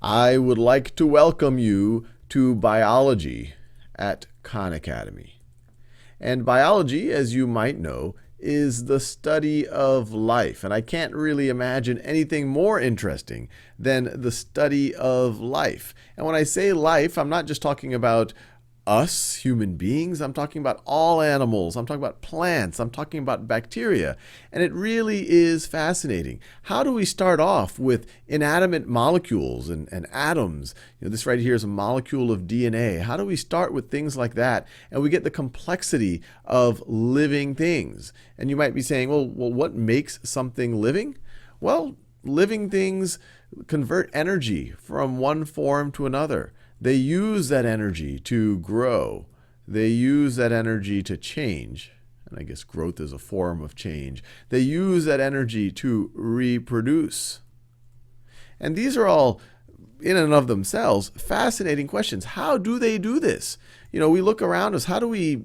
I would like to welcome you to biology at Khan Academy. And biology, as you might know, is the study of life. And I can't really imagine anything more interesting than the study of life. And when I say life, I'm not just talking about us, human beings. I'm talking about all animals. I'm talking about plants. I'm talking about bacteria. And it really is fascinating. How do we start off with inanimate molecules and atoms? This right here is a molecule of DNA. How do we start with things like that? And we get the complexity of living things. And you might be saying, well, what makes something living? Well, living things convert energy from one form to another. They use that energy to grow. They use that energy to change. And I guess growth is a form of change. They use that energy to reproduce. And these are all, in and of themselves, fascinating questions. How do they do this? We look around us. How do we,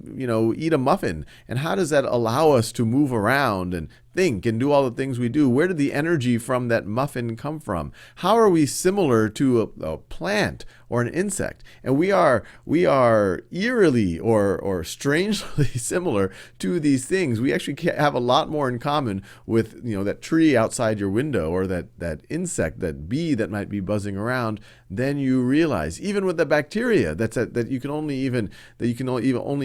eat a muffin? And how does that allow us to move around and think and do all the things we do? Where did the energy from that muffin come from? How are we similar to a plant or an insect? And we are eerily or strangely similar to these things. We actually have a lot more in common with that tree outside your window or that insect, that bee that might be buzzing around than you realize. Even with the bacteria that you can only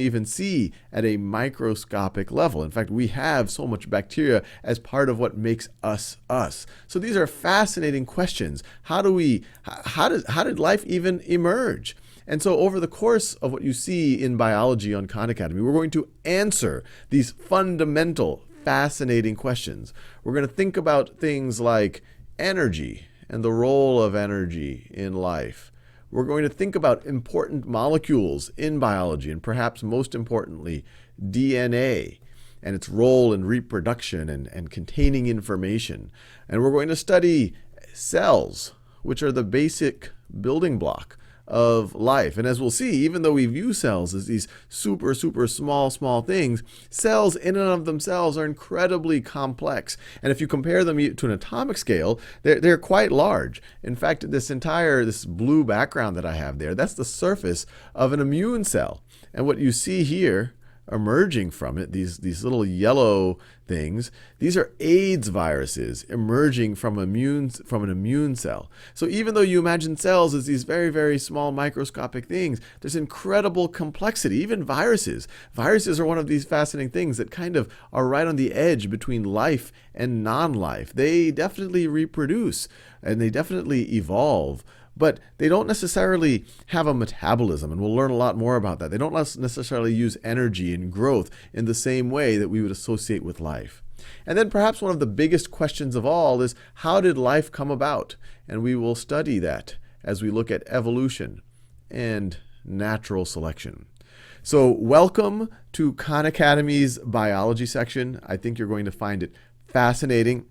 even see at a microscopic level. In fact, we have so much bacteria as part of what makes us us. So these are fascinating questions. How did life even emerge? And so over the course of what you see in biology on Khan Academy, we're going to answer these fundamental, fascinating questions. We're going to think about things like energy and the role of energy in life. We're going to think about important molecules in biology, and perhaps most importantly, DNA and its role in reproduction and containing information. And we're going to study cells, which are the basic building block of life. And as we'll see, even though we view cells as these super, super small things, cells in and of themselves are incredibly complex. And if you compare them to an atomic scale, they're quite large. In fact, this blue background that I have there, that's the surface of an immune cell. And what you see here emerging from it, these little yellow things, these are AIDS viruses emerging from an immune cell. So even though you imagine cells as these very, very small microscopic things, there's incredible complexity. Even viruses. Viruses are one of these fascinating things that kind of are right on the edge between life and non-life. They definitely reproduce and they definitely evolve. But they don't necessarily have a metabolism, and we'll learn a lot more about that. They don't necessarily use energy and growth in the same way that we would associate with life. And then perhaps one of the biggest questions of all is, how did life come about? And we will study that as we look at evolution and natural selection. So welcome to Khan Academy's biology section. I think you're going to find it fascinating.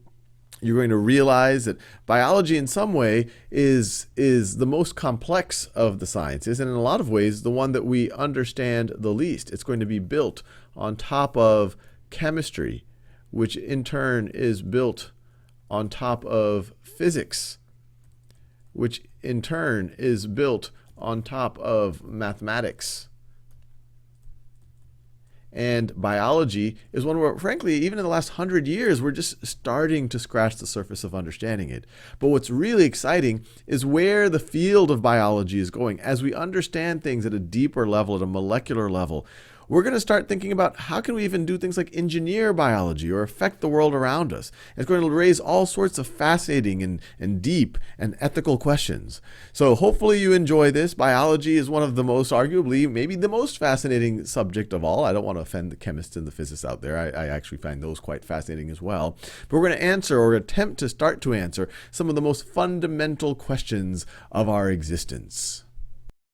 You're going to realize that biology in some way is the most complex of the sciences, and in a lot of ways the one that we understand the least. It's going to be built on top of chemistry, which in turn is built on top of physics, which in turn is built on top of mathematics. And biology is one where, frankly, even in the last 100 years, we're just starting to scratch the surface of understanding it. But what's really exciting is where the field of biology is going. As we understand things at a deeper level, at a molecular level, we're going to start thinking about how can we even do things like engineer biology or affect the world around us. It's going to raise all sorts of fascinating and deep and ethical questions. So hopefully you enjoy this. Biology is one of the most, arguably, maybe the most fascinating subject of all. I don't want to offend the chemists and the physicists out there. I actually find those quite fascinating as well. But we're going to answer, or attempt to start to answer, some of the most fundamental questions of our existence.